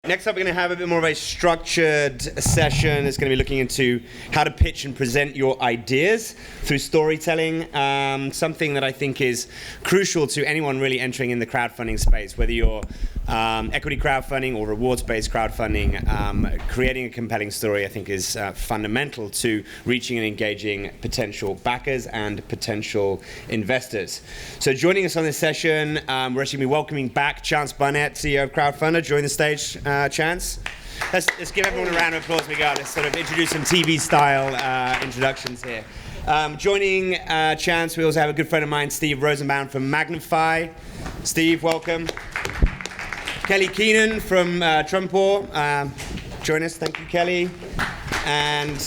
Next up, we're going to have a bit more of a structured session. It's going to be looking into how to pitch and present your ideas through storytelling, something that I think is crucial to anyone really entering in the crowdfunding space, whether you're equity crowdfunding or rewards-based crowdfunding. Creating a compelling story, I think, is fundamental to reaching and engaging potential backers and potential investors. So joining us on this session, we're actually going to be welcoming back Chance Barnett, CEO of Crowdfunder. Join the stage, Chance. Let's give everyone a round of applause. We got to sort of introduce some TV-style introductions here. Joining Chance, we also have a good friend of mine, Steve Rosenbaum from Magnify. Steve, welcome. Kelly Keenan from Trumpor. Join us. Thank you, Kelly. And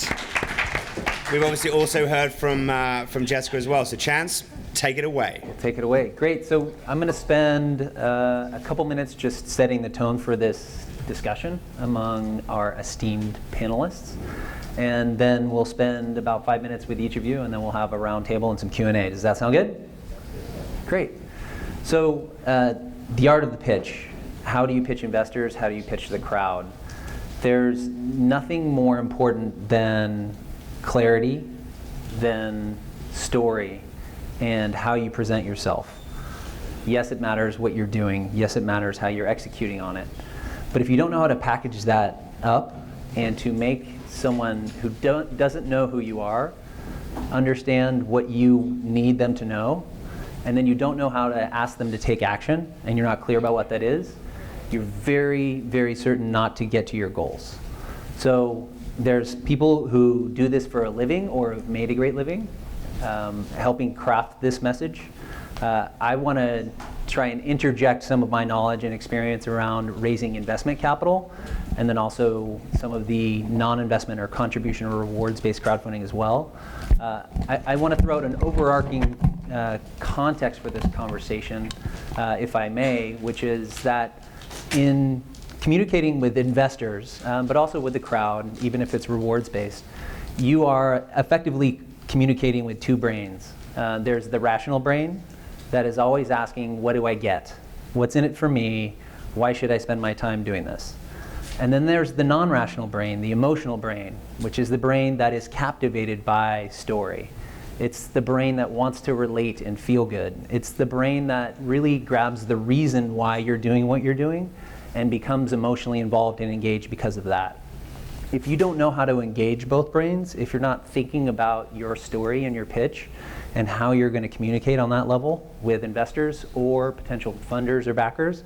we've obviously also heard from Jessica as well. So Chance, take it away. We'll take it away. Great. So I'm going to spend a couple minutes just setting the tone for this discussion among our esteemed panelists. And then we'll spend about 5 minutes with each of you, and then we'll have a round table and some Q&A. Does that sound good? Great. So the art of the pitch. How do you pitch investors? How do you pitch the crowd? There's nothing more important than clarity, than story, and how you present yourself. Yes, it matters what you're doing. Yes, it matters how you're executing on it. But if you don't know how to package that up and to make someone who doesn't know who you are understand what you need them to know, and then you don't know how to ask them to take action, and you're not clear about what that is, you're very, very certain not to get to your goals. So there's people who do this for a living or have made a great living, helping craft this message. I want to try and interject some of my knowledge and experience around raising investment capital, and then also some of the non-investment or contribution or rewards-based crowdfunding as well. I want to throw out an overarching context for this conversation, if I may, which is that in communicating with investors, but also with the crowd, even if it's rewards-based, you are effectively communicating with two brains. There's the rational brain that is always asking, what do I get? What's in it for me? Why should I spend my time doing this? And then there's the non-rational brain, the emotional brain, which is the brain that is captivated by story. It's the brain that wants to relate and feel good. It's the brain that really grabs the reason why you're doing what you're doing and becomes emotionally involved and engaged because of that. If you don't know how to engage both brains, if you're not thinking about your story and your pitch and how you're going to communicate on that level with investors or potential funders or backers,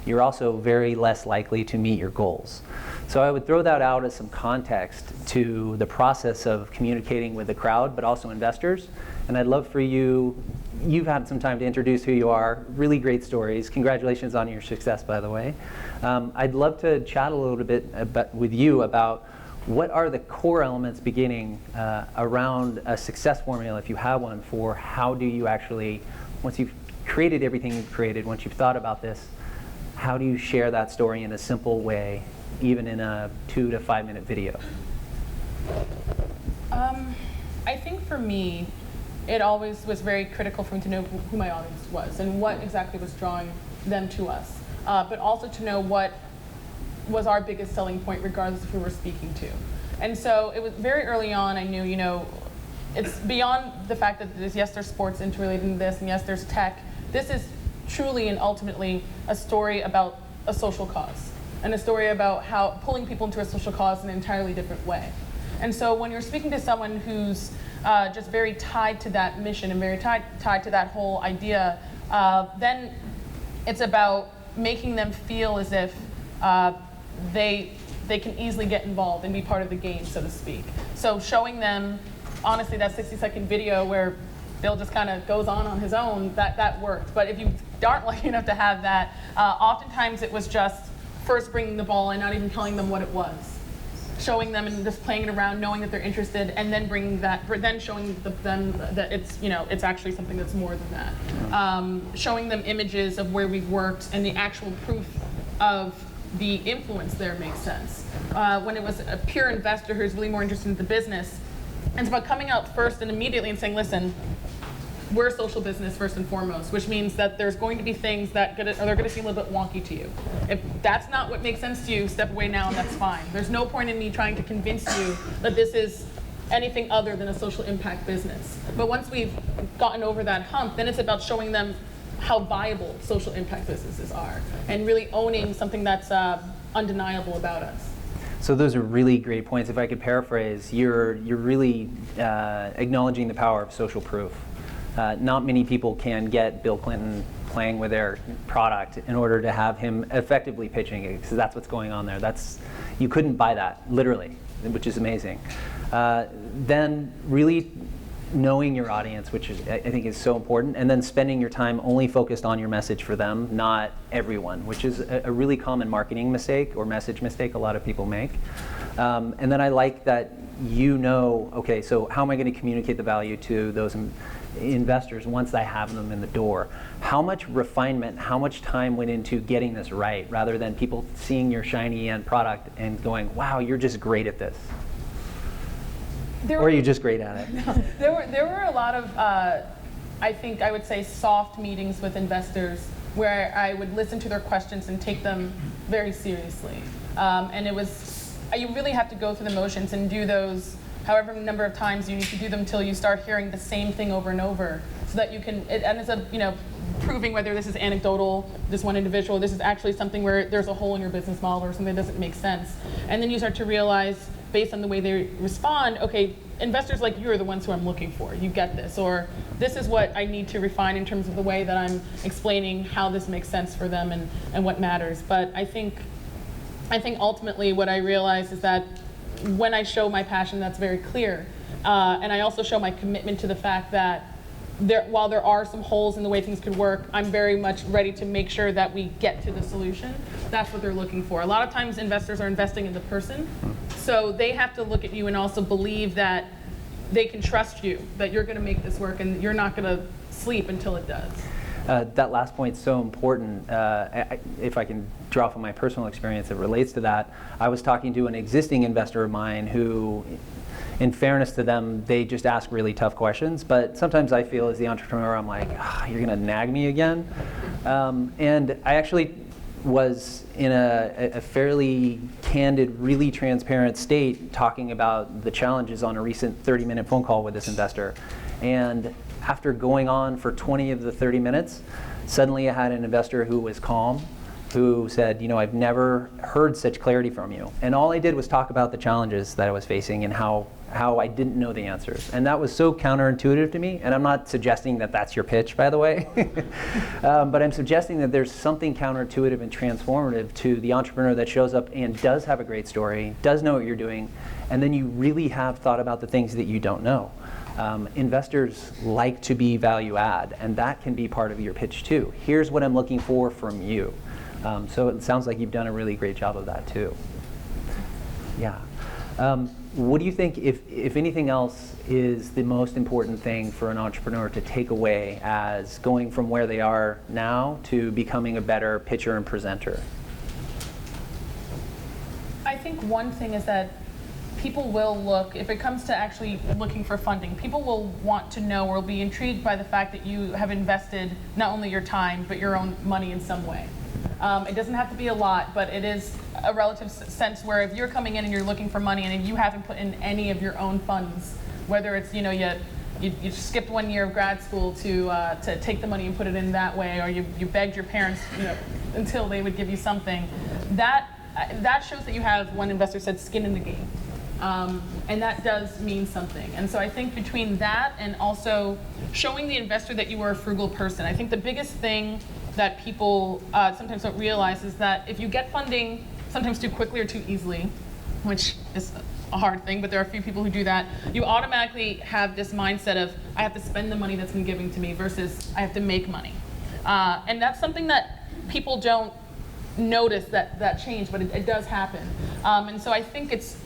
you're also very less likely to meet your goals. So I would throw that out as some context to the process of communicating with the crowd, but also investors. And I'd love for you've had some time to introduce who you are, really great stories. Congratulations on your success, by the way. I'd love to chat a little bit with you about what are the core elements beginning around a success formula, if you have one, for how do you actually, once you've created everything you've created, once you've thought about this, how do you share that story in a simple way, even in a 2 to 5 minute video? I think for me, it always was very critical for me to know who my audience was and what exactly was drawing them to us, but also to know what was our biggest selling point regardless of who we're speaking to. And so it was very early on, I knew, it's beyond the fact that there's sports interrelated in this, and yes, there's tech. This is truly and ultimately a story about a social cause, and a story about how pulling people into a social cause in an entirely different way. And so when you're speaking to someone who's just very tied to that mission and very tied to that whole idea, then it's about making them feel as if they can easily get involved and be part of the game, so to speak. So showing them, honestly, that 60-second video where Bill just kind of goes on his own, that worked. But if you aren't lucky enough to have that, oftentimes it was just first bringing the ball and not even telling them what it was. Showing them and just playing it around, knowing that they're interested, and then bringing that, then showing them that it's actually something that's more than that. Showing them images of where we've worked and the actual proof of the influence there makes sense. When it was a pure investor who's really more interested in the business, it's about coming out first and immediately and saying, listen, we're a social business first and foremost, which means that there's going to be things that they're going to seem a little bit wonky to you. If that's not what makes sense to you, step away now and that's fine. There's no point in me trying to convince you that this is anything other than a social impact business. But once we've gotten over that hump, then it's about showing them how viable social impact businesses are and really owning something that's undeniable about us. So those are really great points. If I could paraphrase, you're really acknowledging the power of social proof. Not many people can get Bill Clinton playing with their product in order to have him effectively pitching it, because that's what's going on there. You couldn't buy that, literally, which is amazing. Then really knowing your audience, which I think is so important, and then spending your time only focused on your message for them, not everyone, which is a really common marketing mistake or message mistake a lot of people make. And then I like that okay, so how am I going to communicate the value to those investors once I have them in the door? How much refinement, how much time went into getting this right, rather than people seeing your shiny end product and going, wow, you're just great at this? Or are you just great at it? No, there were a lot of, I think I would say, soft meetings with investors where I would listen to their questions and take them very seriously. And you really have to go through the motions and do those however number of times you need to do them until you start hearing the same thing over and over, so that you can, and it's proving whether this is anecdotal, this one individual, this is actually something where there's a hole in your business model or something that doesn't make sense. And then you start to realize, based on the way they respond, okay, investors like you are the ones who I'm looking for. You get this, or this is what I need to refine in terms of the way that I'm explaining how this makes sense for them and what matters. But I think ultimately what I realize is that when I show my passion, that's very clear. And I also show my commitment to the fact that while there are some holes in the way things could work, I'm very much ready to make sure that we get to the solution. That's what they're looking for. A lot of times investors are investing in the person, so they have to look at you and also believe that they can trust you, that you're going to make this work and you're not going to sleep until it does. That last point is so important. If I can draw from my personal experience that relates to that, I was talking to an existing investor of mine who, in fairness to them, they just ask really tough questions. But sometimes I feel as the entrepreneur, I'm like, you're going to nag me again? And I actually was in a fairly candid, really transparent state talking about the challenges on a recent 30-minute phone call with this investor. And after going on for 20 of the 30 minutes, suddenly I had an investor who was calm, who said, I've never heard such clarity from you. And all I did was talk about the challenges that I was facing and how I didn't know the answers. And that was so counterintuitive to me. And I'm not suggesting that that's your pitch, by the way. But I'm suggesting that there's something counterintuitive and transformative to the entrepreneur that shows up and does have a great story, does know what you're doing, and then you really have thought about the things that you don't know. Investors like to be value add, and that can be part of your pitch too. Here's what I'm looking for from you. So it sounds like you've done a really great job of that too. Yeah. What do you think, if anything else, is the most important thing for an entrepreneur to take away as going from where they are now to becoming a better pitcher and presenter? I think one thing is that people will look, if it comes to actually looking for funding, people will want to know or will be intrigued by the fact that you have invested not only your time, but your own money in some way. It doesn't have to be a lot, but it is a relative sense where if you're coming in and you're looking for money and if you haven't put in any of your own funds, whether it's, you skipped 1 year of grad school to take the money and put it in that way, or you begged your parents, until they would give you something, that shows that you have, one investor said, skin in the game. And that does mean something. And so I think between that and also showing the investor that you are a frugal person, I think the biggest thing that people sometimes don't realize is that if you get funding sometimes too quickly or too easily, which is a hard thing, but there are a few people who do that, you automatically have this mindset of, I have to spend the money that's been given to me versus I have to make money. And that's something that people don't notice that change, but it does happen. And so I think it's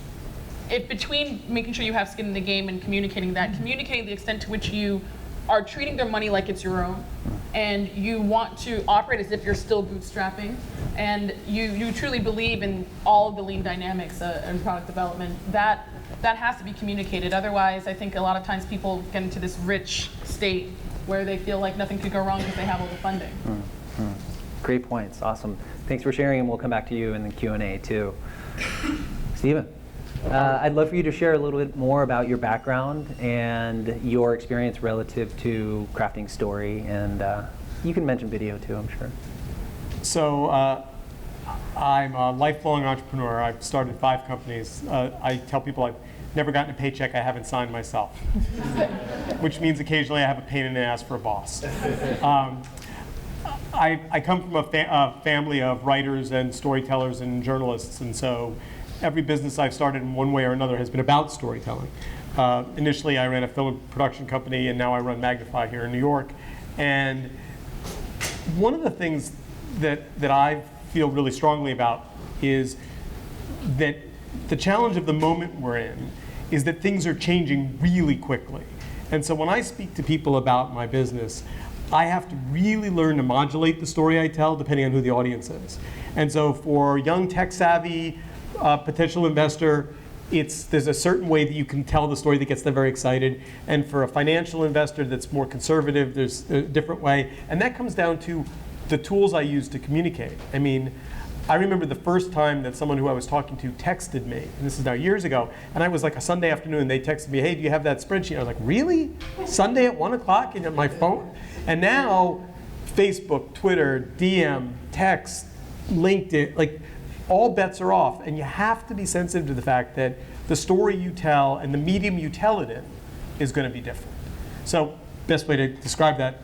between making sure you have skin in the game and communicating the extent to which you are treating their money like it's your own, and you want to operate as if you're still bootstrapping, and you truly believe in all of the lean dynamics and product development, that has to be communicated. Otherwise, I think a lot of times people get into this rich state where they feel like nothing could go wrong because they have all the funding. Great points. Awesome. Thanks for sharing, and we'll come back to you in the Q&A too. Stephen, I'd love for you to share a little bit more about your background and your experience relative to crafting story, and you can mention video too, I'm sure. So I'm a lifelong entrepreneur. I've started 5 companies. I tell people I've never gotten a paycheck I haven't signed myself, which means occasionally I have a pain in the ass for a boss. I come from a family of writers and storytellers and journalists, and so every business I've started in one way or another has been about storytelling. Initially, I ran a film production company, and now I run Magnify here in New York. And one of the things that I feel really strongly about is that the challenge of the moment we're in is that things are changing really quickly. And so when I speak to people about my business, I have to really learn to modulate the story I tell depending on who the audience is. And so for a young tech-savvy potential investor, there's a certain way that you can tell the story that gets them very excited. And for a financial investor that's more conservative, there's a different way. And that comes down to the tools I use to communicate. I mean, I remember the first time that someone who I was talking to texted me, and this is now years ago, and I was like a Sunday afternoon, they texted me, hey, do you have that spreadsheet? I was like, really? Sunday at 1 o'clock and on my phone? And now, Facebook, Twitter, DM, text, LinkedIn, like all bets are off. And you have to be sensitive to the fact that the story you tell and the medium you tell it in is going to be different. So, best way to describe that,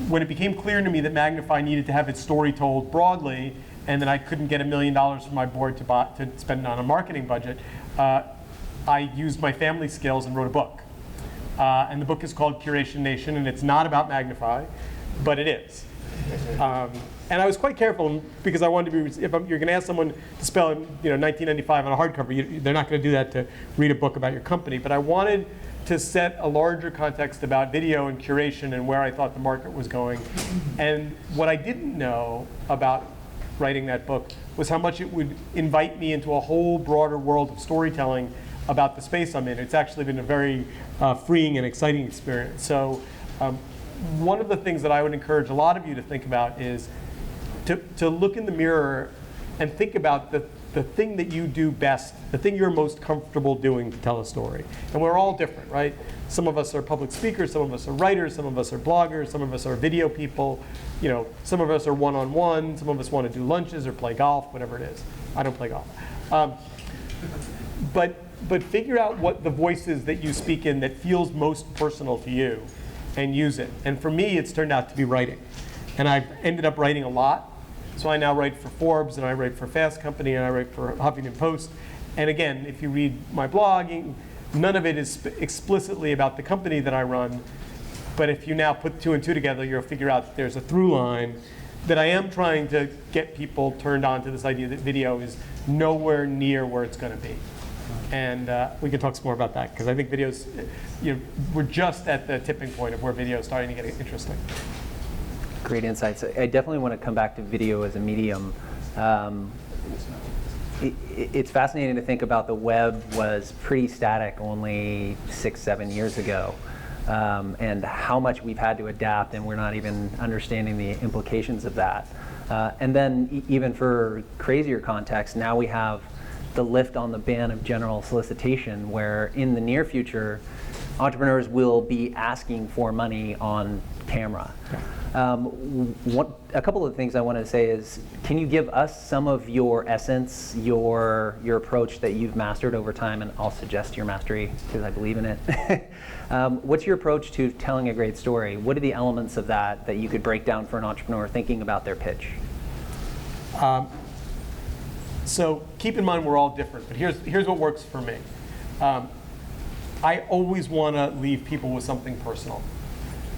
when it became clear to me that Magnify needed to have its story told broadly, and that I couldn't get $1 million from my board to spend on a marketing budget, I used my family skills and wrote a book. And the book is called Curation Nation, and it's not about Magnify, but it is. And I was quite careful because I wanted to be, if you're going to ask someone to spell 1995 on a hardcover, they're not going to do that to read a book about your company. But I wanted to set a larger context about video and curation and where I thought the market was going. And what I didn't know about writing that book was how much it would invite me into a whole broader world of storytelling about the space I'm in. It's actually been a very freeing and exciting experience. So one of the things that I would encourage a lot of you to think about is to look in the mirror and think about the thing that you do best, the thing you're most comfortable doing to tell a story. And we're all different, right? Some of us are public speakers, some of us are writers, some of us are bloggers, some of us are video people, some of us are one-on-one, some of us want to do lunches or play golf, whatever it is. I don't play golf. But figure out what the voice is that you speak in that feels most personal to you and use it. And for me, it's turned out to be writing. And I've ended up writing a lot. So I now write for Forbes, and I write for Fast Company, and I write for Huffington Post. And again, if you read my blog, none of it is explicitly about the company that I run. But if you now put 2 and 2 together, you'll figure out that there's a through line that I am trying to get people turned on to this idea that video is nowhere near where it's going to be. And we can talk some more about that, because I think videos, we're just at the tipping point of where video is starting to get interesting. Great insights. I definitely want to come back to video as a medium. It's fascinating to think about the web was pretty static only 6-7 years ago, and how much we've had to adapt, and we're not even understanding the implications of that. And then even for crazier context, now we have the lift on the ban of general solicitation, where in the near future, entrepreneurs will be asking for money on camera. A couple of things I want to say is, can you give us some of your essence, your approach that you've mastered over time, and I'll suggest your mastery because I believe in it. What's your approach to telling a great story? What are the elements of that you could break down for an entrepreneur thinking about their pitch? So keep in mind we're all different, but here's what works for me. I always want to leave people with something personal.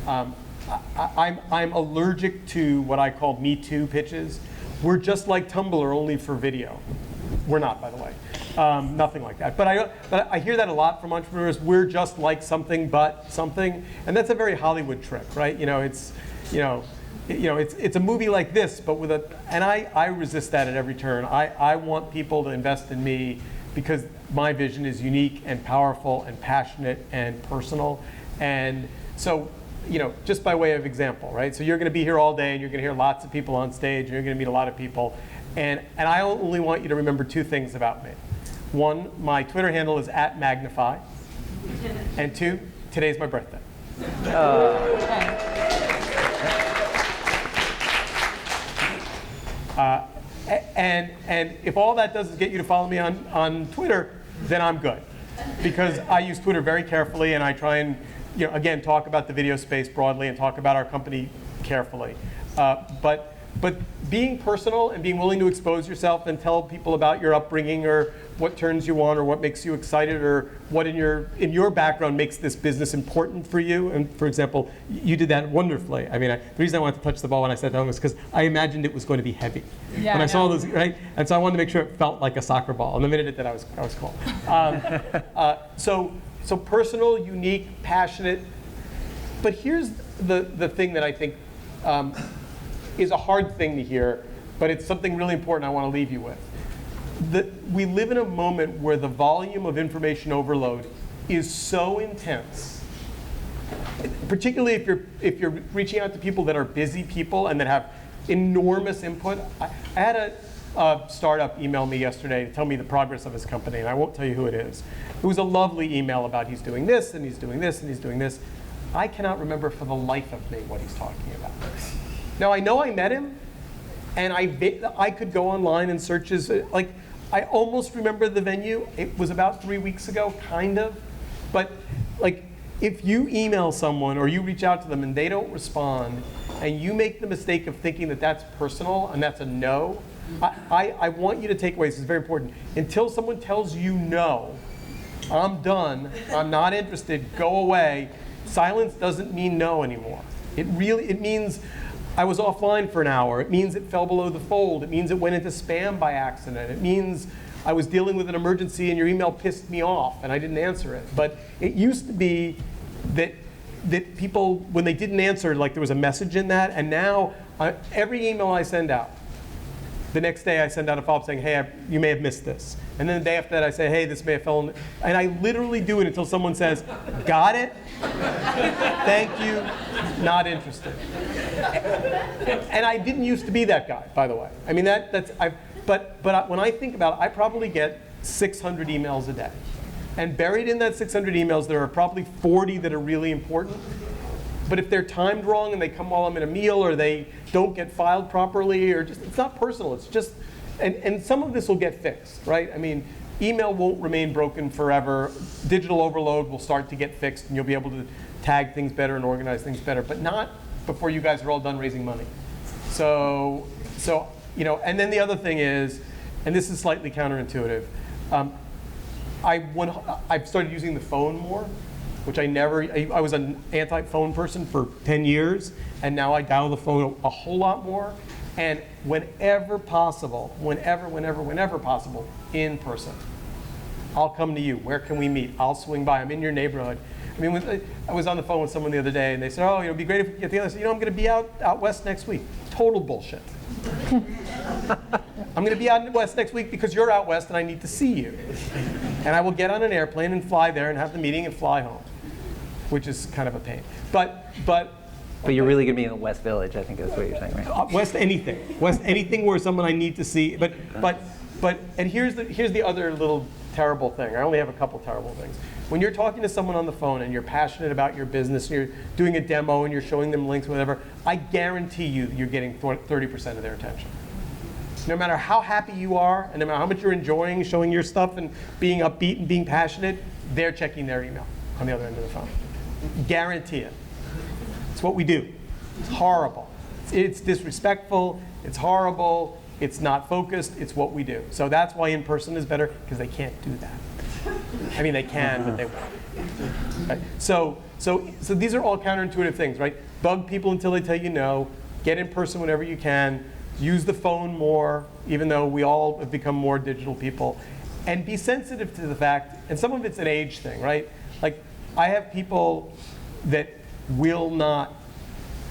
I'm allergic to what I call Me Too pitches. We're just like Tumblr, only for video. We're not, by the way. Nothing like that. But I hear that a lot from entrepreneurs. We're just like something but something, and that's a very Hollywood trick, right? It's a movie like this, but with and I resist that at every turn. I want people to invest in me because my vision is unique and powerful and passionate and personal. And So, just by way of example, right? So you're going to be here all day, and you're going to hear lots of people on stage, and you're going to meet a lot of people. And I only want you to remember 2 things about me. 1, my Twitter handle is @Magnify. And 2, today's my birthday. And if all that does is get you to follow me on Twitter, then I'm good. Because I use Twitter very carefully, and I try and, again, talk about the video space broadly and talk about our company carefully. But being personal and being willing to expose yourself and tell people about your upbringing or what turns you on or what makes you excited or what in your background makes this business important for you. And for example, you did that wonderfully. I mean, the reason I wanted to touch the ball when I sat down was because I imagined it was going to be heavy. Yeah, when I saw those, right? And so I wanted to make sure it felt like a soccer ball. And the minute it did, I was cool. So personal, unique, passionate. But here's the thing that I think is a hard thing to hear, but it's something really important I want to leave you with. We live in a moment where the volume of information overload is so intense, particularly if you're reaching out to people that are busy people and that have enormous input. I had a startup email me yesterday to tell me the progress of his company, and I won't tell you who it is. It was a lovely email about he's doing this, and he's doing this, and he's doing this. I cannot remember for the life of me what he's talking about. Now, I know I met him, and I could go online and search his, I almost remember the venue. It was about 3 weeks ago, kind of. But if you email someone or you reach out to them and they don't respond, and you make the mistake of thinking that that's personal and that's a no, I want you to take away, this is very important, until someone tells you no, I'm done, I'm not interested, go away, silence doesn't mean no anymore. It means I was offline for an hour. It means it fell below the fold. It means it went into spam by accident. It means I was dealing with an emergency and your email pissed me off and I didn't answer it. But it used to be that people, when they didn't answer, there was a message in that. And now every email I send out, the next day I send out a follow-up saying, hey, you may have missed this. And then the day after that I say, hey, this may have fallen. And I literally do it until someone says, got it? Thank you, not interested. And I didn't used to be that guy, by the way. I mean, but when I think about it, I probably get 600 emails a day. And buried in that 600 emails, there are probably 40 that are really important. But if they're timed wrong and they come while I'm in a meal or they don't get filed properly or just, it's not personal, it's just, and some of this will get fixed, right? I mean, email won't remain broken forever. Digital overload will start to get fixed and you'll be able to tag things better and organize things better, but not before you guys are all done raising money. So and then the other thing is, and this is slightly counterintuitive, I've started using the phone more, which I was an anti-phone person for 10 years, and now I dial the phone a whole lot more. And whenever possible, whenever possible, in person. I'll come to you. Where can we meet? I'll swing by. I'm in your neighborhood. I mean, I was on the phone with someone the other day, and they said, oh, it'd be great if we could get together. I said, I'm going to be out west next week. Total bullshit. I'm going to be out west next week because you're out west and I need to see you. And I will get on an airplane and fly there and have the meeting and fly home, which is kind of a pain. But you're really going to be in the West Village, I think that's what you're saying, right? West anything where someone I need to see. And here's the other little terrible thing. I only have a couple terrible things. When you're talking to someone on the phone and you're passionate about your business and you're doing a demo and you're showing them links, whatever, I guarantee you're getting 30% of their attention. No matter how happy you are and no matter how much you're enjoying showing your stuff and being upbeat and being passionate, they're checking their email on the other end of the phone. Guarantee it. It's what we do. It's horrible. It's disrespectful. It's horrible. It's not focused. It's what we do. So that's why in person is better, because they can't do that. I mean, they can, but they won't. Right? So these are all counterintuitive things, right? Bug people until they tell you no. Get in person whenever you can. Use the phone more, even though we all have become more digital people. And be sensitive to the fact, and some of it's an age thing, right? Like, I have people that will not,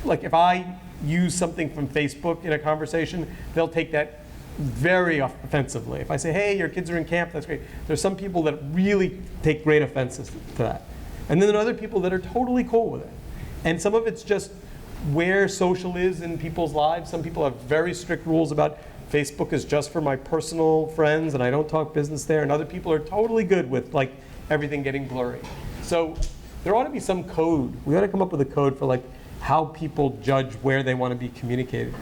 like if I use something from Facebook in a conversation, they'll take that very offensively. If I say, hey, your kids are in camp, that's great. There's some people that really take great offense to that. And then there are other people that are totally cool with it. And some of it's just where social is in people's lives. Some people have very strict rules about Facebook is just for my personal friends and I don't talk business there, and other people are totally good with like everything getting blurry. So there ought to be some code. We ought to come up with a code for like how people judge where they want to be communicated.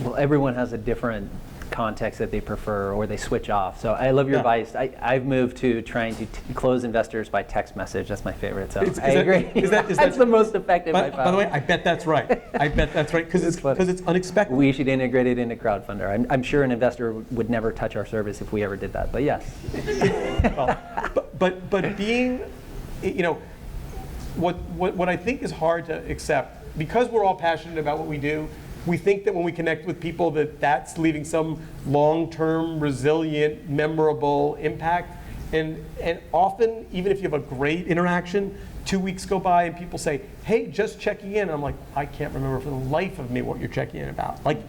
Well, everyone has a different context that they prefer or they switch off. So I love your advice. I've moved to trying to close investors by text message. That's my favorite. So I agree. That's the most effective I found. By the way, I bet that's right. I bet that's right because it's unexpected. We should integrate it into Crowdfunder. I'm sure an investor would never touch our service if we ever did that. But yes. Well, but being, you know, what I think is hard to accept, because we're all passionate about what we do, we think that when we connect with people that's leaving some long-term, resilient, memorable impact. And often, even if you have a great interaction, 2 weeks go by and people say, hey, just checking in. And I'm like, I can't remember for the life of me what you're checking in about. Like,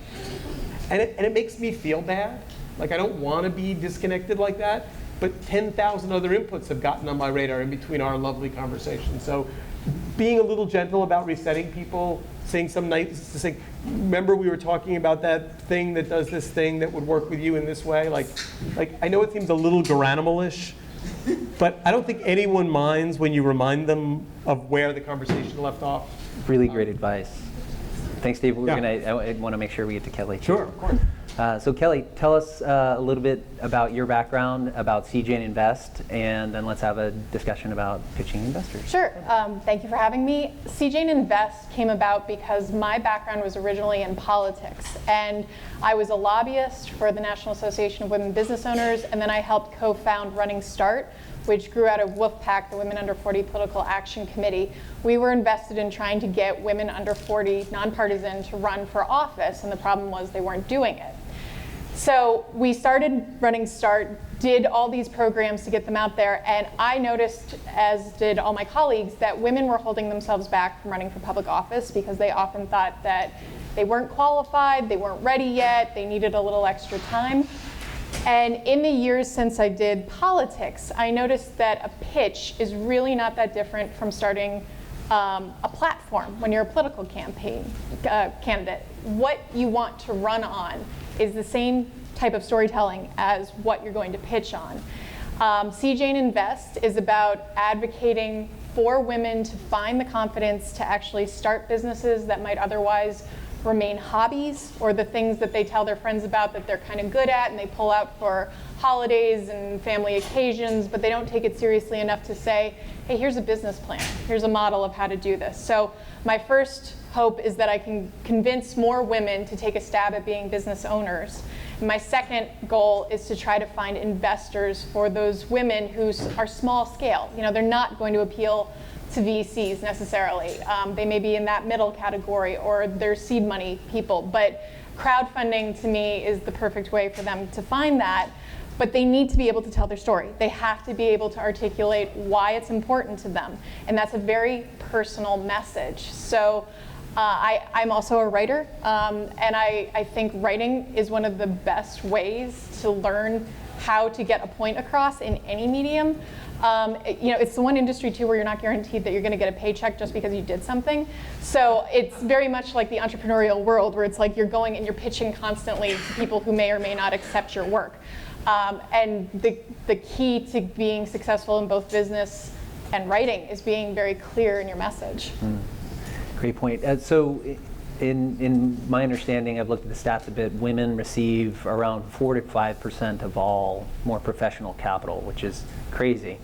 and it makes me feel bad. Like, I don't want to be disconnected like that. But 10,000 other inputs have gotten on my radar in between our lovely conversation. So being a little gentle about resetting people, saying some nice thing. Remember we were talking about that thing that does this thing that would work with you in this way? Like I know it seems a little Garanimal-ish, but I don't think anyone minds when you remind them of where the conversation left off. Really great advice. Thanks, Dave. I want to make sure we get to Kelly. Sure, of course. So Kelly, tell us a little bit about your background, about CJ Invest, and then let's have a discussion about pitching investors. Sure. Thank you for having me. CJ Invest came about because my background was originally in politics, and I was a lobbyist for the National Association of Women Business Owners, and then I helped co-found Running Start, which grew out of WOOFPAC, the Women Under 40 Political Action Committee. We were invested in trying to get women under 40, nonpartisan, to run for office, and the problem was they weren't doing it. So we started Running Start, did all these programs to get them out there, and I noticed, as did all my colleagues, that women were holding themselves back from running for public office because they often thought that they weren't qualified, they weren't ready yet, they needed a little extra time. And in the years since I did politics, I noticed that a pitch is really not that different from starting a platform when you're a political candidate. What you want to run on is the same type of storytelling as what you're going to pitch on. CJ Invest is about advocating for women to find the confidence to actually start businesses that might otherwise remain hobbies, or the things that they tell their friends about that they're kind of good at and they pull out for holidays and family occasions, but they don't take it seriously enough to say, hey, here's a business plan, here's a model of how to do this. So my first hope is that I can convince more women to take a stab at being business owners. And my second goal is to try to find investors for those women who are small scale. You know, they're not going to appeal to VCs necessarily. They may be in that middle category, or they're seed money people. But crowdfunding to me is the perfect way for them to find that. But they need to be able to tell their story. They have to be able to articulate why it's important to them. And that's a very personal message. So I'm also a writer, and I think writing is one of the best ways to learn how to get a point across in any medium. You know, it's the one industry too where you're not guaranteed that you're going to get a paycheck just because you did something. So it's very much like the entrepreneurial world, where it's like you're going and you're pitching constantly to people who may or may not accept your work. And the key to being successful in both business and writing is being very clear in your message. Great point. So in my understanding, I've looked at the stats a bit, women receive around 4 to 5% of all more professional capital, which is crazy.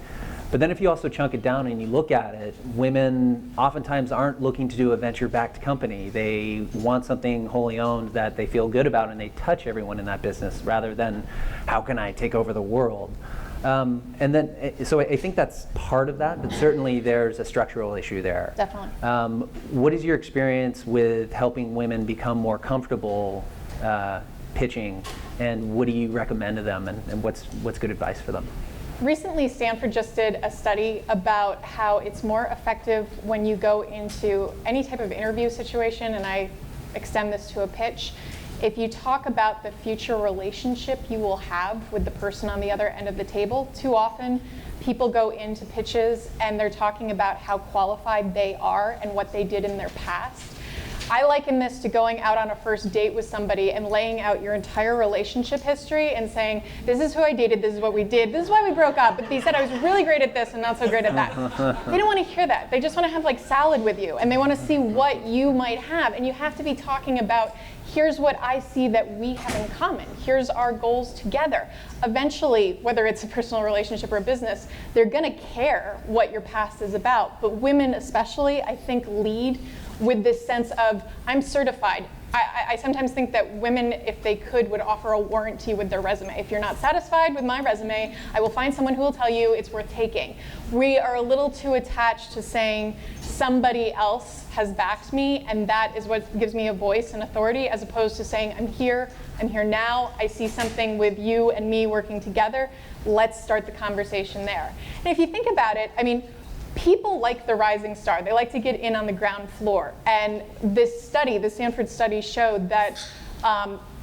But then if you also chunk it down and you look at it, women oftentimes aren't looking to do a venture-backed company. They want something wholly owned that they feel good about, and they touch everyone in that business rather than how can I take over the world. And then, so I think that's part of that, but certainly there's a structural issue there. Definitely. What is your experience with helping women become more comfortable pitching, and what do you recommend to them, and what's good advice for them? Recently, Stanford just did a study about how it's more effective when you go into any type of interview situation, and I extend this to a pitch, if you talk about the future relationship you will have with the person on the other end of the table, too often people go into pitches and they're talking about how qualified they are and what they did in their past. I liken this to going out on a first date with somebody and laying out your entire relationship history and saying, this is who I dated, this is what we did, this is why we broke up, but they said I was really great at this and not so great at that. They don't want to hear that. They just want to have like salad with you, and they want to see what you might have. And you have to be talking about, here's what I see that we have in common. Here's our goals together. Eventually, whether it's a personal relationship or a business, they're going to care what your past is about. But women especially, I think, lead with this sense of, I'm certified. I sometimes think that women, if they could, would offer a warranty with their resume. If you're not satisfied with my resume, I will find someone who will tell you it's worth taking. We are a little too attached to saying somebody else has backed me, and that is what gives me a voice and authority, as opposed to saying, I'm here now, I see something with you and me working together, let's start the conversation there. And if you think about it, I mean, people like the rising star. They like to get in on the ground floor. And this study, the Stanford study, showed that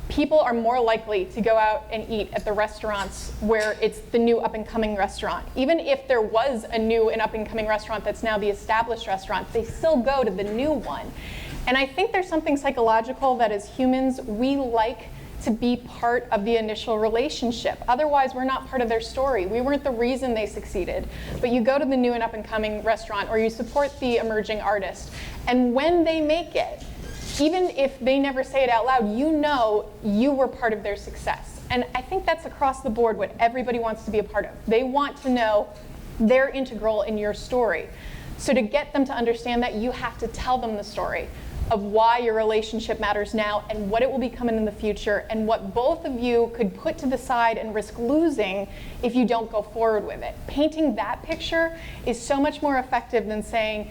people are more likely to go out and eat at the restaurants where it's the new up-and-coming restaurant. Even if there was a new and up-and-coming restaurant that's now the established restaurant, they still go to the new one. And I think there's something psychological that as humans, we like to be part of the initial relationship. Otherwise, we're not part of their story. We weren't the reason they succeeded. But you go to the new and up-and-coming restaurant, or you support the emerging artist, and when they make it, even if they never say it out loud, you know you were part of their success. And I think that's across the board what everybody wants to be a part of. They want to know they're integral in your story. So to get them to understand that, you have to tell them the story of why your relationship matters now and what it will become in the future, and what both of you could put to the side and risk losing if you don't go forward with it. Painting that picture is so much more effective than saying,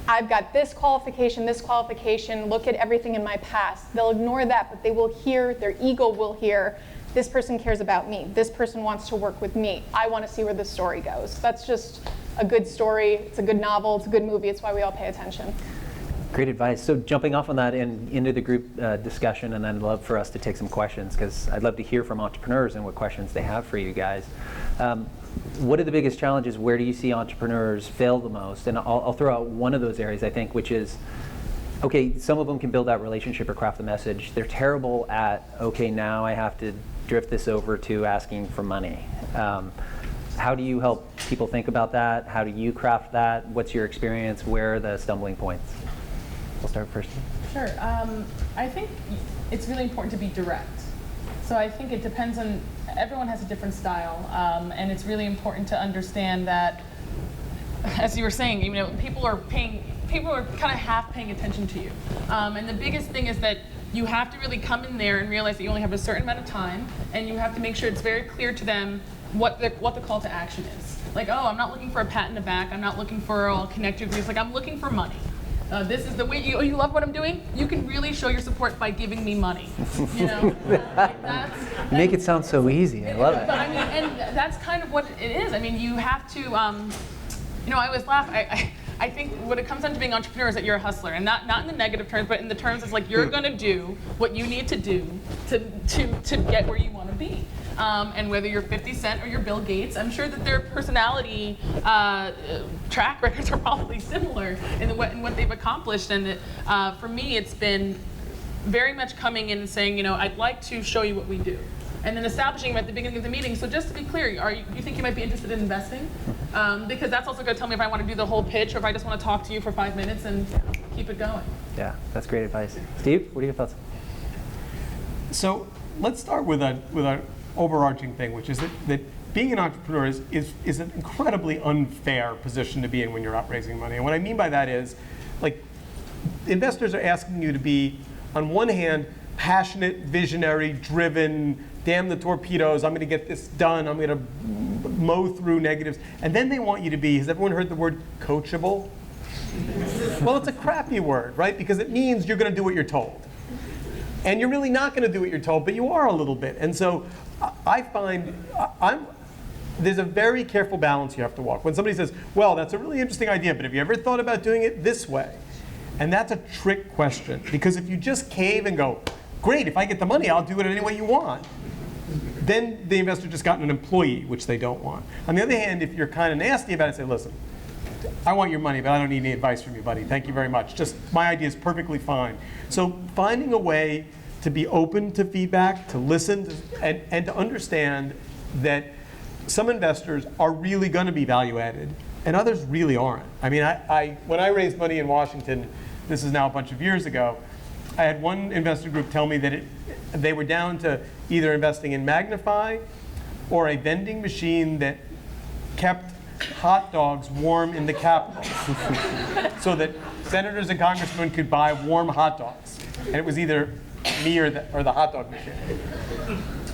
I've got this qualification, look at everything in my past. They'll ignore that, but they will hear, their ego will hear, this person cares about me, this person wants to work with me, I want to see where the story goes. That's just a good story, it's a good novel, it's a good movie, it's why we all pay attention. Great advice. So jumping off on that and into the group discussion, and then I'd love for us to take some questions, because I'd love to hear from entrepreneurs and what questions they have for you guys. What are the biggest challenges? Where do you see entrepreneurs fail the most? And I'll throw out one of those areas, I think, which is, okay, some of them can build that relationship or craft the message. They're terrible at, okay, now I have to drift this over to asking for money. How do you help people think about that? How do you craft that? What's your experience? Where are the stumbling points? We'll start first. Sure. I think it's really important to be direct. So I think it depends on, everyone has a different style, and it's really important to understand that, as you were saying, you know, people are kind of half paying attention to you. And the biggest thing is that you have to really come in there and realize that you only have a certain amount of time, and you have to make sure it's very clear to them what the call to action is. Like, oh, I'm not looking for a pat in the back. I'm not looking for I'll connect you with you. It's like, I'm looking for money. This is the way you love what I'm doing? You can really show your support by giving me money. You know, like that's, make it sound so easy. I love it. But I mean, and that's kind of what it is. I mean, you have to, you know, I always laugh. I think what it comes down to being an entrepreneur is that you're a hustler, and not in the negative terms, but in the terms it's like you're going to do what you need to do to get where you want to be. And whether you're 50 Cent or you're Bill Gates, I'm sure that their personality track records are probably similar in what they've accomplished. And for me, it's been very much coming in and saying, you know, I'd like to show you what we do. And then establishing them at the beginning of the meeting. So just to be clear, you think you might be interested in investing? Because that's also going to tell me if I want to do the whole pitch or if I just want to talk to you for 5 minutes and keep it going. Yeah, that's great advice. Steve, what are your thoughts? So let's start with a overarching thing, which is that being an entrepreneur is an incredibly unfair position to be in when you're out raising money. And what I mean by that is, like, investors are asking you to be, on one hand, passionate, visionary, driven, damn the torpedoes, I'm going to get this done, I'm going to mow through negatives. And then they want you to be, has everyone heard the word coachable? Well, it's a crappy word, right? Because it means you're going to do what you're told. And you're really not going to do what you're told, but you are a little bit. And so I find there's a very careful balance you have to walk. When somebody says, well, that's a really interesting idea, but have you ever thought about doing it this way? And that's a trick question, because if you just cave and go, great, if I get the money, I'll do it any way you want. Then the investor just got an employee, which they don't want. On the other hand, if you're kind of nasty about it, say, listen, I want your money, but I don't need any advice from you, buddy. Thank you very much. Just my idea is perfectly fine. So finding a way to be open to feedback, to listen, and to understand that some investors are really going to be value added, and others really aren't. I mean, when I raised money in Washington, this is now a bunch of years ago, I had one investor group tell me that they were down to either investing in Magnify or a vending machine that kept hot dogs warm in the Capitol so that senators and congressmen could buy warm hot dogs. And it was either me or the hot dog machine.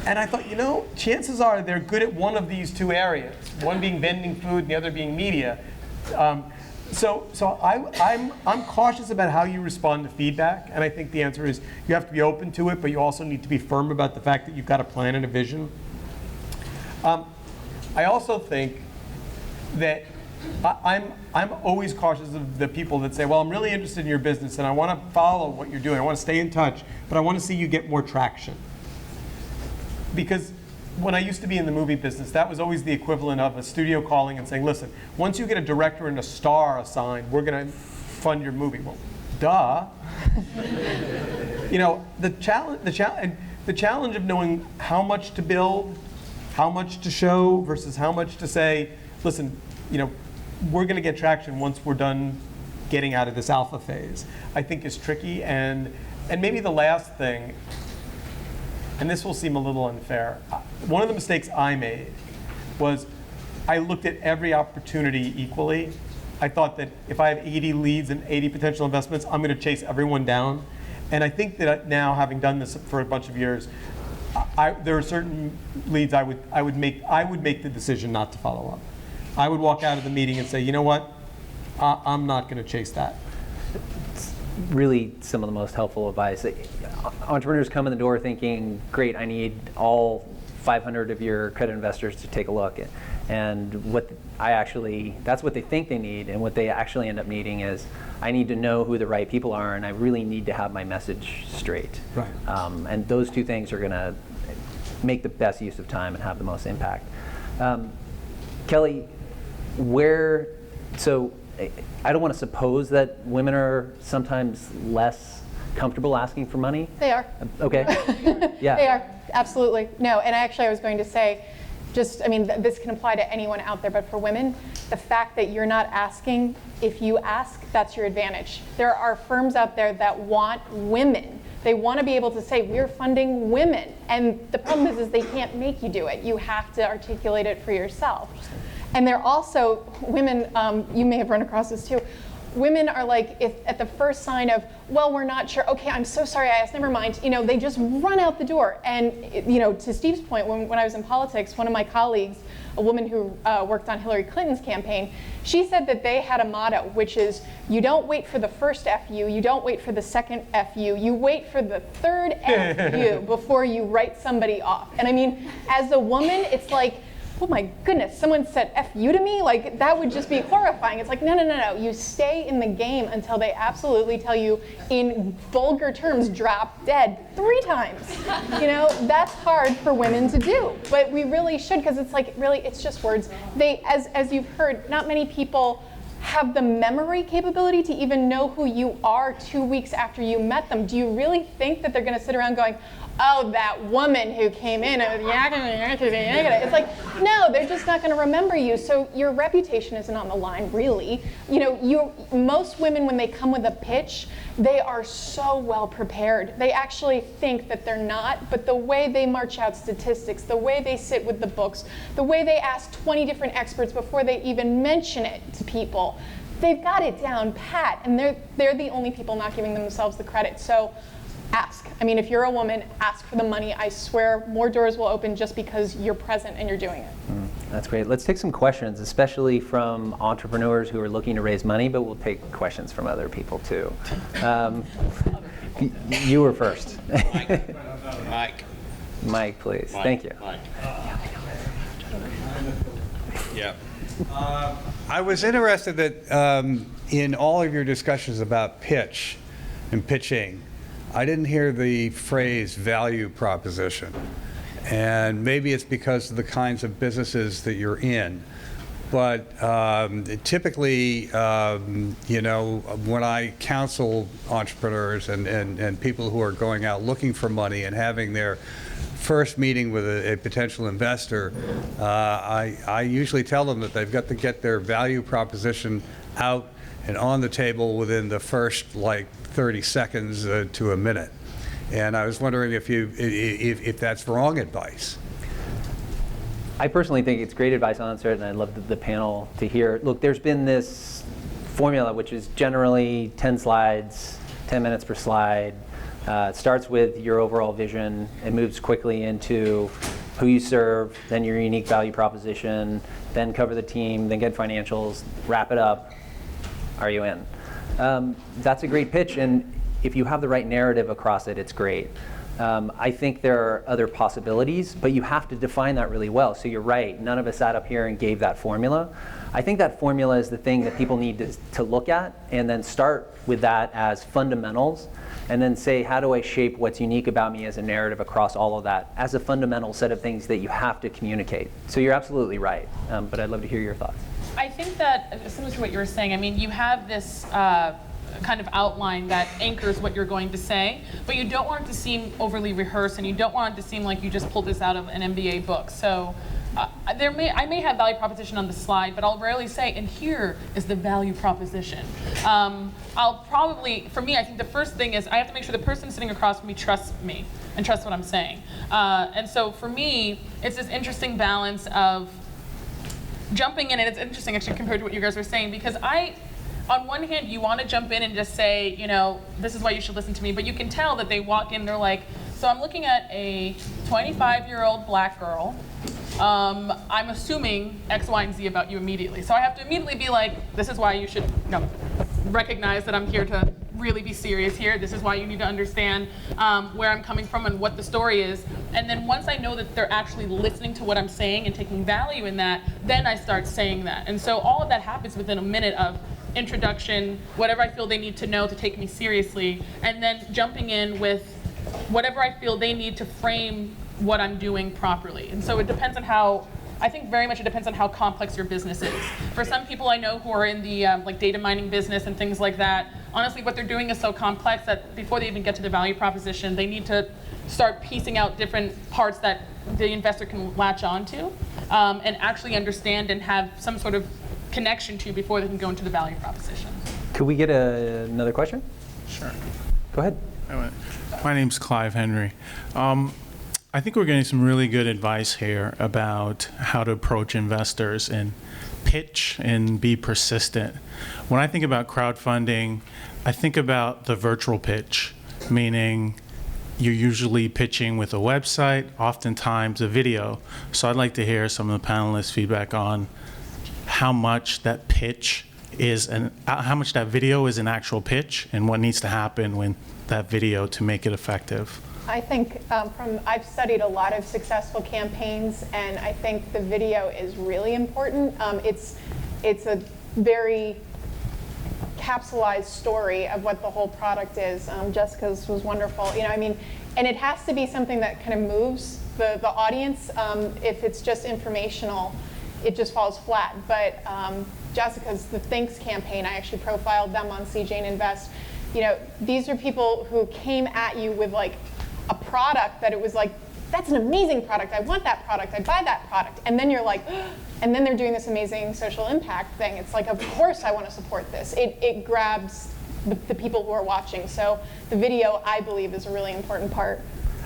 And I thought, you know, chances are they're good at one of these two areas, one being vending food and the other being media. So I'm cautious about how you respond to feedback, and I think the answer is you have to be open to it, but you also need to be firm about the fact that you've got a plan and a vision. I also think that I'm always cautious of the people that say, well, I'm really interested in your business and I want to follow what you're doing. I want to stay in touch, but I want to see you get more traction. Because when I used to be in the movie business, that was always the equivalent of a studio calling and saying, listen, once you get a director and a star assigned, we're going to fund your movie. Well, duh. You know, the challenge of knowing how much to build, how much to show versus how much to say, listen, you know, we're going to get traction once we're done getting out of this alpha phase, I think is tricky. And maybe the last thing, and this will seem a little unfair, one of the mistakes I made was I looked at every opportunity equally. I thought that if I have 80 leads and 80 potential investments, I'm going to chase everyone down. And I think that now, having done this for a bunch of years, there are certain leads I would make the decision not to follow up. I would walk out of the meeting and say, you know what, I'm not going to chase that. Really some of the most helpful advice. Entrepreneurs come in the door thinking, great, I need all 500 of your credit investors to take a look. And that's what they think they need, and what they actually end up needing is, I need to know who the right people are, and I really need to have my message straight. Right. And those two things are going to make the best use of time and have the most impact. Kelly, so I don't want to suppose that women are sometimes less comfortable asking for money. They are. Okay. Yeah. They are, absolutely. No, and actually I was going to say, this can apply to anyone out there, but for women, the fact that you're not asking, if you ask, that's your advantage. There are firms out there that want women. They want to be able to say, we're funding women. And the problem is they can't make you do it. You have to articulate it for yourself. And they're also, women, you may have run across this too, women are like, if at the first sign of, well, we're not sure, okay, I'm so sorry I asked, never mind, they just run out the door. And to Steve's point, when I was in politics, one of my colleagues, a woman who worked on Hillary Clinton's campaign, she said that they had a motto, which is, you don't wait for the first FU, you don't wait for the second FU, you wait for the third FU before you write somebody off. And I mean, as a woman, it's like, oh my goodness, someone said F you to me? Like, that would just be horrifying. It's like, no. You stay in the game until they absolutely tell you, in vulgar terms, drop dead 3 times. That's hard for women to do. But we really should, because it's like, really, it's just words. As you've heard, not many people have the memory capability to even know who you are 2 weeks after you met them. Do you really think that they're going to sit around going, oh, that woman who came in, it's like, no, they're just not going to remember you. So your reputation isn't on the line, really. Most women, when they come with a pitch, they are so well prepared. They actually think that they're not, but the way they march out statistics, the way they sit with the books, the way they ask 20 different experts before they even mention it to people, they've got it down pat, and they're the only people not giving themselves the credit. So ask. I mean, if you're a woman, ask for the money. I swear more doors will open just because you're present and you're doing it. That's great. Let's take some questions, especially from entrepreneurs who are looking to raise money, but we'll take questions from other people too. You were first. Mike, please. Thank you. Mike. Yeah. I was interested that in all of your discussions about pitch and pitching, I didn't hear the phrase value proposition. And maybe it's because of the kinds of businesses that you're in. But typically, you know, when I counsel entrepreneurs and people who are going out looking for money and having their first meeting with a potential investor, I usually tell them that they've got to get their value proposition out and on the table within the first, like, 30 seconds to a minute. And I was wondering if that's wrong advice. I personally think it's great advice on it, and I'd love the panel to hear. Look, there's been this formula, which is generally 10 slides, 10 minutes per slide. It starts with your overall vision. It moves quickly into who you serve, then your unique value proposition, then cover the team, then get financials, wrap it up. Are you in? That's a great pitch, and if you have the right narrative across it, it's great. I think there are other possibilities, but you have to define that really well. So you're right, none of us sat up here and gave that formula. I think that formula is the thing that people need to look at, and then start with that as fundamentals, and then say, how do I shape what's unique about me as a narrative across all of that as a fundamental set of things that you have to communicate. So you're absolutely right, but I'd love to hear your thoughts. I think that, similar to what you were saying, I mean, you have this kind of outline that anchors what you're going to say, but you don't want it to seem overly rehearsed, and you don't want it to seem like you just pulled this out of an MBA book. So I may have value proposition on the slide, but I'll rarely say, and here is the value proposition. I'll probably, for me, I think the first thing is I have to make sure the person sitting across from me trusts me and trusts what I'm saying. And so for me, it's this interesting balance of jumping in, and it's interesting actually compared to what you guys were saying, because on one hand, you want to jump in and just say, you know, this is why you should listen to me, but you can tell that they walk in, they're like, so I'm looking at a 25-year-old black girl. I'm assuming X, Y, and Z about you immediately. So I have to immediately be like, this is why you should recognize that I'm here to really be serious here. This is why you need to understand where I'm coming from and what the story is. And then once I know that they're actually listening to what I'm saying and taking value in that, then I start saying that. And so all of that happens within a minute of introduction, whatever I feel they need to know to take me seriously, and then jumping in with whatever I feel they need to frame what I'm doing properly. And so it depends on how, I think very much it depends on how complex your business is. For some people I know who are in the like data mining business and things like that, honestly what they're doing is so complex that before they even get to the value proposition, they need to start piecing out different parts that the investor can latch onto and actually understand and have some sort of connection to before they can go into the value proposition. Could we get another question? Sure. Go ahead. My name's Clive Henry. I think we're getting some really good advice here about how to approach investors and pitch and be persistent. When I think about crowdfunding, I think about the virtual pitch, meaning you're usually pitching with a website, oftentimes a video. So I'd like to hear some of the panelists' feedback on how much that pitch is and how much that video is an actual pitch and what needs to happen with that video to make it effective. I think I've studied a lot of successful campaigns, and I think the video is really important. It's a very capsulized story of what the whole product is. Jessica's was wonderful. You know, I mean, and it has to be something that kind of moves the audience. If it's just informational, it just falls flat. But Jessica's The Thinks campaign, I actually profiled them on CJ Invest. You know, these are people who came at you with like a product that it was like, that's an amazing product. I want that product. I'd buy that product. And then you're like, and then they're doing this amazing social impact thing. It's like, of course I want to support this. It grabs the people who are watching. So the video, I believe, is a really important part.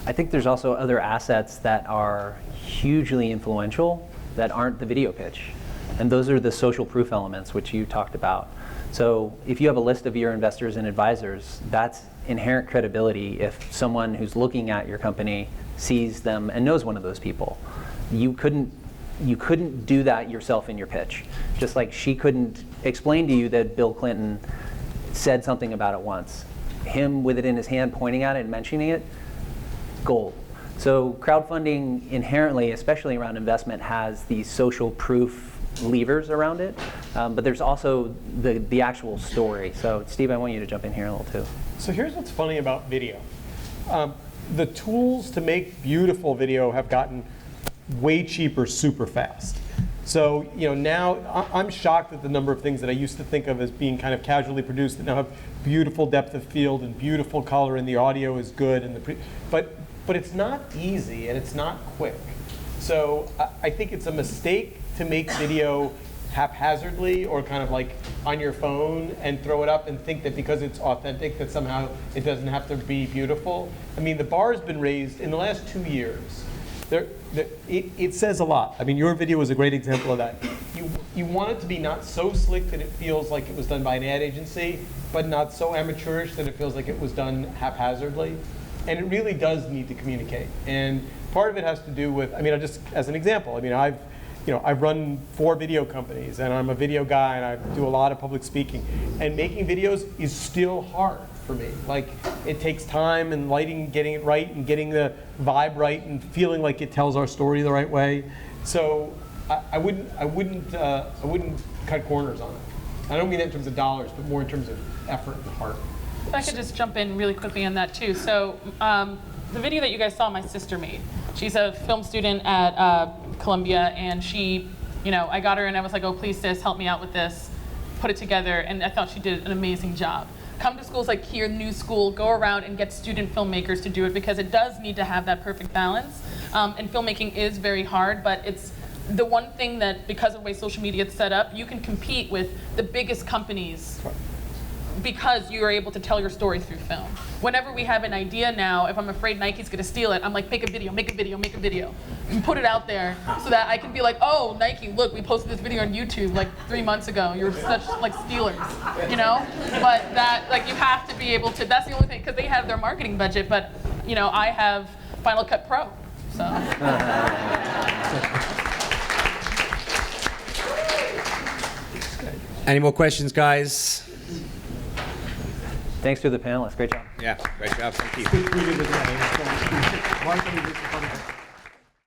I think there's also other assets that are hugely influential that aren't the video pitch. And those are the social proof elements, which you talked about. So if you have a list of your investors and advisors, that's inherent credibility if someone who's looking at your company sees them and knows one of those people. You couldn't do that yourself in your pitch. Just like she couldn't explain to you that Bill Clinton said something about it once. Him with it in his hand pointing at it and mentioning it, gold. So crowdfunding inherently, especially around investment, has these social proof levers around it, but there's also the actual story. So Steve, I want you to jump in here a little too. So here's what's funny about video. The tools to make beautiful video have gotten way cheaper super fast. So, now I'm shocked at the number of things that I used to think of as being kind of casually produced that now have beautiful depth of field and beautiful color, and the audio is good, and but it's not easy and it's not quick. So I think it's a mistake to make video haphazardly or kind of like on your phone and throw it up and think that because it's authentic that somehow it doesn't have to be beautiful. I mean, the bar has been raised in the last 2 years. It says a lot. I mean, your video was a great example of that. You want it to be not so slick that it feels like it was done by an ad agency, but not so amateurish that it feels like it was done haphazardly. And it really does need to communicate. And part of it has to do with, I mean, just as an example, I mean, I've run 4 video companies, and I'm a video guy, and I do a lot of public speaking. And making videos is still hard for me. Like, it takes time and lighting, getting it right, and getting the vibe right, and feeling like it tells our story the right way. So I wouldn't cut corners on it. I don't mean that in terms of dollars, but more in terms of effort and heart. If I could just jump in really quickly on that too. So the video that you guys saw, my sister made. She's a film student at Columbia, and she, I got her and I was like, oh, please sis, help me out with this, put it together, and I thought she did an amazing job. Come to schools like here, New School, go around and get student filmmakers to do it, because it does need to have that perfect balance. And filmmaking is very hard, but it's the one thing that, because of the way social media is set up, you can compete with the biggest companies because you are able to tell your story through film. Whenever we have an idea now, if I'm afraid Nike's gonna steal it, I'm like, make a video, and put it out there so that I can be like, oh, Nike, look, we posted this video on YouTube like 3 months ago. You're such like stealers, But that, like, you have to be able to, that's the only thing, because they have their marketing budget, but, I have Final Cut Pro, so. Any more questions, guys? Thanks to the panelists. Great job. Yeah, great job. Thank you. Good.